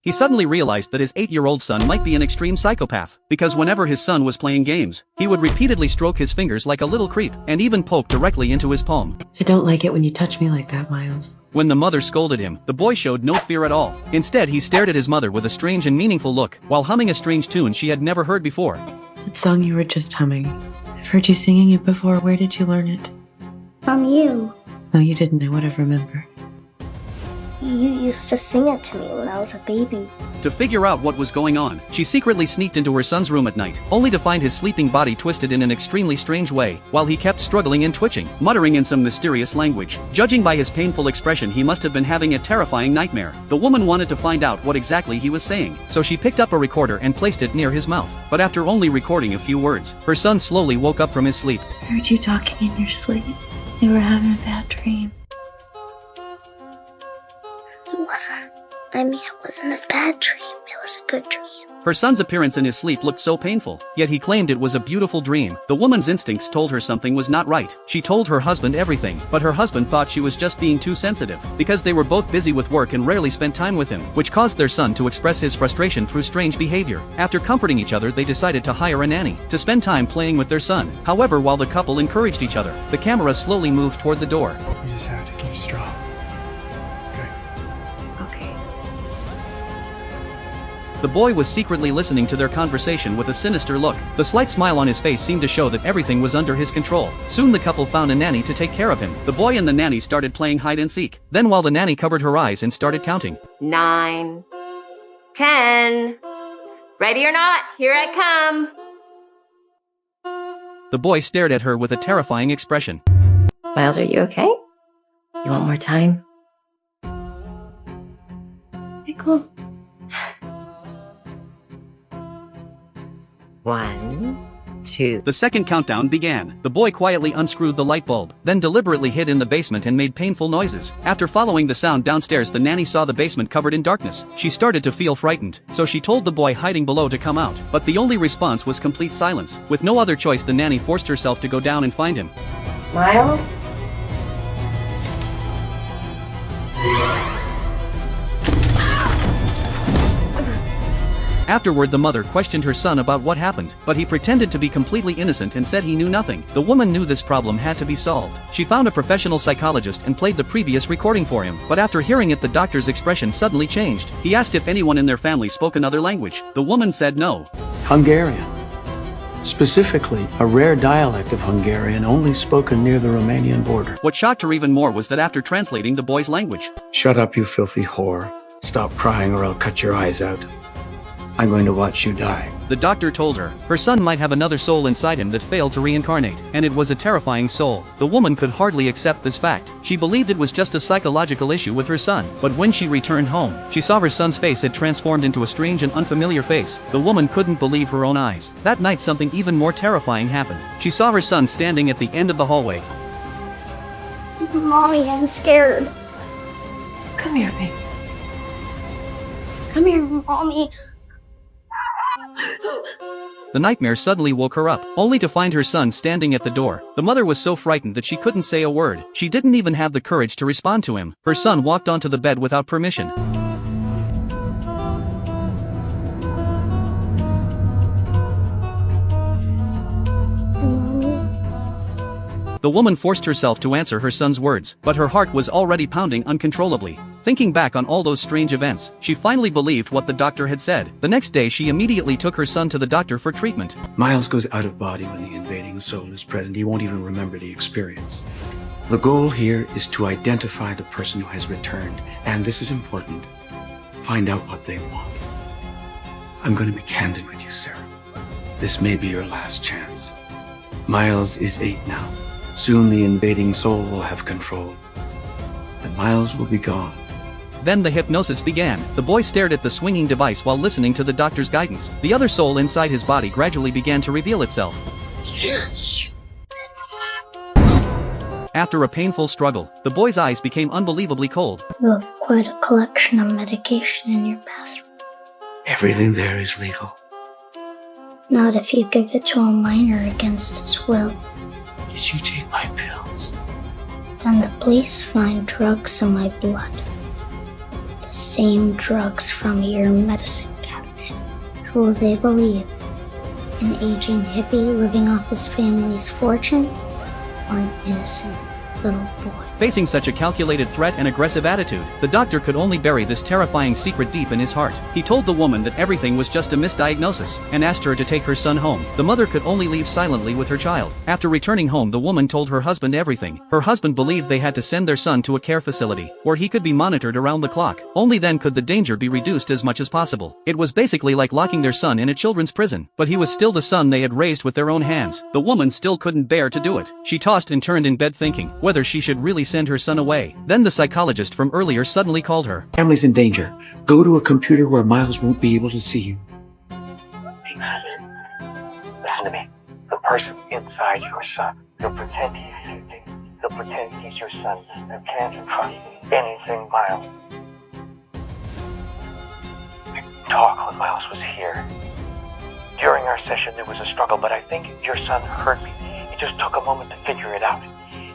He suddenly realized that his 8-year-old son might be an extreme psychopath, because whenever his son was playing games, he would repeatedly stroke his fingers like a little creep, and even poke directly into his palm. I don't like it when you touch me like that, Miles. When the mother scolded him, the boy showed no fear at all. Instead, he stared at his mother with a strange and meaningful look, while humming a strange tune she had never heard before. That song you were just humming. I've heard you singing it before. Where did you learn it? From you. No, you didn't. I would have remembered. You used to sing it to me when I was a baby. To figure out what was going on, she secretly sneaked into her son's room at night, only to find his sleeping body twisted in an extremely strange way, while he kept struggling and twitching, muttering in some mysterious language. Judging by his painful expression, he must have been having a terrifying nightmare. The woman wanted to find out what exactly he was saying, so she picked up a recorder and placed it near his mouth. But after only recording a few words, her son slowly woke up from his sleep. I heard you talking in your sleep. You were having a bad dream. It wasn't a bad dream. It was a good dream. Her son's appearance in his sleep looked so painful, yet he claimed it was a beautiful dream. The woman's instincts told her something was not right. She told her husband everything, but her husband thought she was just being too sensitive, because they were both busy with work and rarely spent time with him, which caused their son to express his frustration through strange behavior. After comforting each other, they decided to hire a nanny to spend time playing with their son. However, while the couple encouraged each other, the camera slowly moved toward the door. You just have to keep strong. Okay. The boy was secretly listening to their conversation with a sinister look. The slight smile on his face seemed to show that everything was under his control. Soon the couple found a nanny to take care of him. The boy and the nanny started playing hide and seek. Then while the nanny covered her eyes and started counting. 9, 10. Ready or not, here I come. The boy stared at her with a terrifying expression. Miles, are you okay? You want more time? Michael. 1, 2. The second countdown began. The boy quietly unscrewed the light bulb, then deliberately hid in the basement and made painful noises. After following the sound downstairs, the nanny saw the basement covered in darkness. She started to feel frightened, so she told the boy hiding below to come out. But the only response was complete silence. With no other choice, the nanny forced herself to go down and find him. Miles? Afterward, the mother questioned her son about what happened, but he pretended to be completely innocent and said he knew nothing. The woman knew this problem had to be solved. She found a professional psychologist and played the previous recording for him, but after hearing it, the doctor's expression suddenly changed. He asked if anyone in their family spoke another language. The woman said no. Hungarian. Specifically, a rare dialect of Hungarian only spoken near the Romanian border. What shocked her even more was that after translating the boy's language, Shut up, you filthy whore. Stop crying or I'll cut your eyes out. I'm going to watch you die. the doctor told her, her son might have another soul inside him that failed to reincarnate, and it was a terrifying soul. The woman could hardly accept this fact. She believed it was just a psychological issue with her son, but when she returned home, she saw her son's face had transformed into a strange and unfamiliar face. The woman couldn't believe her own eyes. That night something even more terrifying happened. She saw her son standing at the end of the hallway. Mommy, I'm scared. Come here, baby. Come here, Mommy. The nightmare suddenly woke her up, only to find her son standing at the door. The mother was so frightened that she couldn't say a word. She didn't even have the courage to respond to him. Her son walked onto the bed without permission. The woman forced herself to answer her son's words, but her heart was already pounding uncontrollably. Thinking back on all those strange events, she finally believed what the doctor had said. The next day she immediately took her son to the doctor for treatment. Miles goes out of body when the invading soul is present. He won't even remember the experience. The goal here is to identify the person who has returned, and this is important. Find out what they want. I'm going to be candid with you, Sarah. This may be your last chance. Miles is 8 now. Soon the invading soul will have control, and Miles will be gone. Then the hypnosis began. The boy stared at the swinging device while listening to the doctor's guidance. The other soul inside his body gradually began to reveal itself. After a painful struggle, the boy's eyes became unbelievably cold. You have quite a collection of medication in your bathroom. Everything there is legal. Not if you give it to a minor against his will. Did you take my pills? Then the police find drugs in my blood. the same drugs from your medicine cabinet. Who will they believe? An aging hippie living off his family's fortune? Or an innocent little boy? Facing such a calculated threat and aggressive attitude, the doctor could only bury this terrifying secret deep in his heart. He told the woman that everything was just a misdiagnosis, and asked her to take her son home. The mother could only leave silently with her child. After returning home, the woman told her husband everything. Her husband believed they had to send their son to a care facility, where he could be monitored around the clock. Only then could the danger be reduced as much as possible. It was basically like locking their son in a children's prison, but he was still the son they had raised with their own hands. The woman still couldn't bear to do it. She tossed and turned in bed thinking whether she should really send her son away. Then the psychologist from earlier suddenly called her. Family's in danger. Go to a computer where Miles won't be able to see you. Listen to me. The person inside your son. He'll pretend he's anything. He'll pretend he's your son and can't trust anything Miles. We talked when Miles was here. During our session there was a struggle, but I think your son heard me. It just took a moment to figure it out.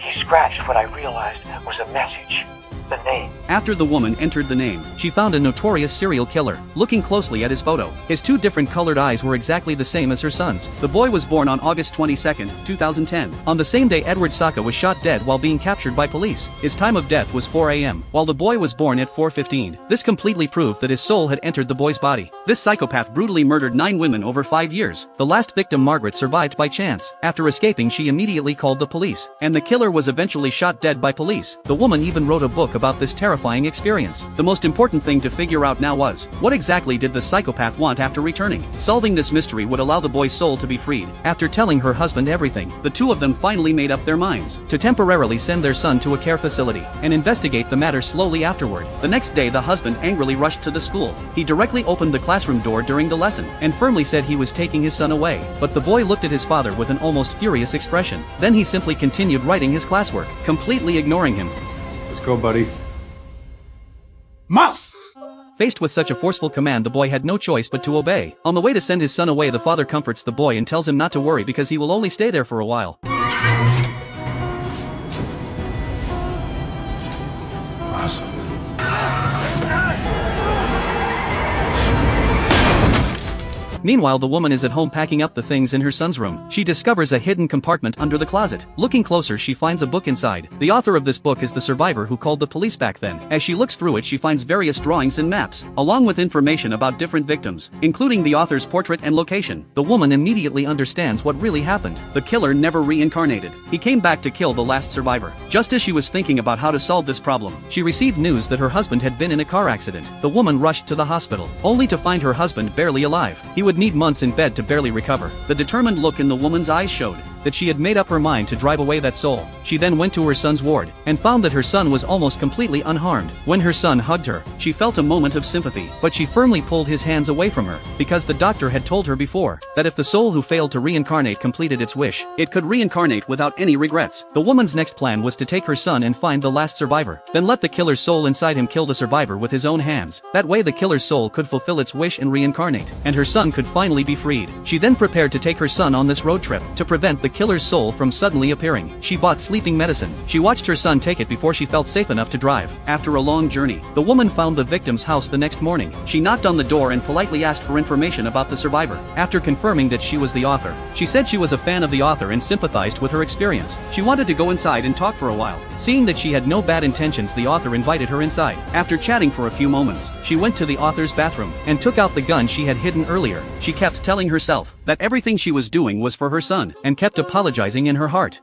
He scratched what I realized was a message. The name. After the woman entered the name, she found a notorious serial killer. Looking closely at his photo, his two different colored eyes were exactly the same as her son's. The boy was born on August 22, 2010. On the same day, Edward Saka was shot dead while being captured by police. His time of death was 4 a.m., while the boy was born at 4:15. This completely proved that his soul had entered the boy's body. This psychopath brutally murdered 9 women over 5 years. The last victim, Margaret, survived by chance. After escaping, she immediately called the police, and the killer was eventually shot dead by police. The woman even wrote a book about this terrifying experience. The most important thing to figure out now was, what exactly did the psychopath want after returning? Solving this mystery would allow the boy's soul to be freed. After telling her husband everything, the two of them finally made up their minds to temporarily send their son to a care facility and investigate the matter slowly afterward. The next day, the husband angrily rushed to the school. He directly opened the classroom door during the lesson and firmly said he was taking his son away. But the boy looked at his father with an almost furious expression. Then he simply continued writing his classwork, completely ignoring him. Let's go, buddy. Miles! Faced with such a forceful command, the boy had no choice but to obey. On the way to send his son away, the father comforts the boy and tells him not to worry because he will only stay there for a while. Miles. Meanwhile, the woman is at home packing up the things in her son's room. She discovers a hidden compartment under the closet. Looking closer, she finds a book inside. The author of this book is the survivor who called the police back then. As she looks through it, she finds various drawings and maps, along with information about different victims, including the author's portrait and location. The woman immediately understands what really happened. The killer never reincarnated. He came back to kill the last survivor. Just as she was thinking about how to solve this problem, she received news that her husband had been in a car accident. The woman rushed to the hospital, only to find her husband barely alive. He would need months in bed to barely recover. The determined look in the woman's eyes showed that she had made up her mind to drive away that soul. She then went to her son's ward and found that her son was almost completely unharmed. When her son hugged her, she felt a moment of sympathy, but she firmly pulled his hands away from her because the doctor had told her before that if the soul who failed to reincarnate completed its wish, it could reincarnate without any regrets. The woman's next plan was to take her son and find the last survivor, then let the killer's soul inside him kill the survivor with his own hands. That way the killer's soul could fulfill its wish and reincarnate, and her son could finally be freed. She then prepared to take her son on this road trip to prevent the killer's soul from suddenly appearing. She bought sleeping medicine. She watched her son take it before she felt safe enough to drive. After a long journey, the woman found the victim's house the next morning. She knocked on the door and politely asked for information about the survivor. After confirming that she was the author, she said she was a fan of the author and sympathized with her experience. She wanted to go inside and talk for a while. Seeing that she had no bad intentions, the author invited her inside. After chatting for a few moments, she went to the author's bathroom and took out the gun she had hidden earlier. She kept telling herself that everything she was doing was for her son, and kept apologizing in her heart.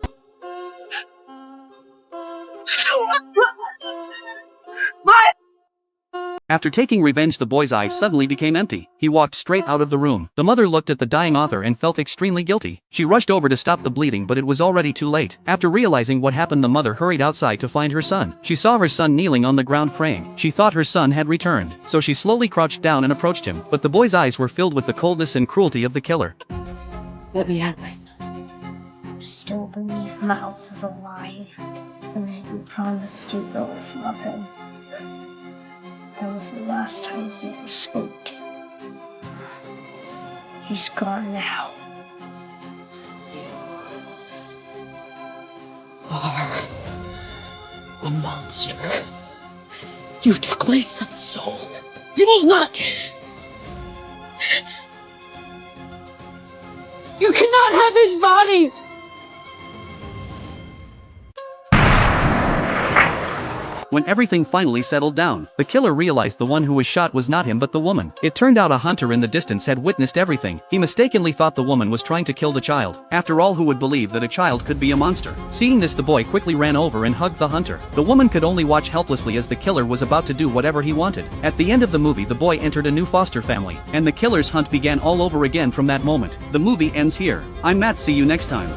After taking revenge, the boy's eyes suddenly became empty. He walked straight out of the room. The mother looked at the dying author and felt extremely guilty. She rushed over to stop the bleeding, but it was already too late. After realizing what happened, the mother hurried outside to find her son. She saw her son kneeling on the ground praying. She thought her son had returned, so she slowly crouched down and approached him, but the boy's eyes were filled with the coldness and cruelty of the killer. Let me have my son. You still believe Miles is alive, and that you promised you girls love him. That was the last time he ever spoke to you. He's gone now. Are a monster. You took my son's soul. You will not. You cannot have his body. When everything finally settled down, the killer realized the one who was shot was not him but the woman. It turned out a hunter in the distance had witnessed everything. He mistakenly thought the woman was trying to kill the child. After all, who would believe that a child could be a monster? Seeing this, the boy quickly ran over and hugged the hunter. The woman could only watch helplessly as the killer was about to do whatever he wanted. At the end of the movie, the boy entered a new foster family, and the killer's hunt began all over again from that moment. The movie ends here. I'm Matt, see you next time.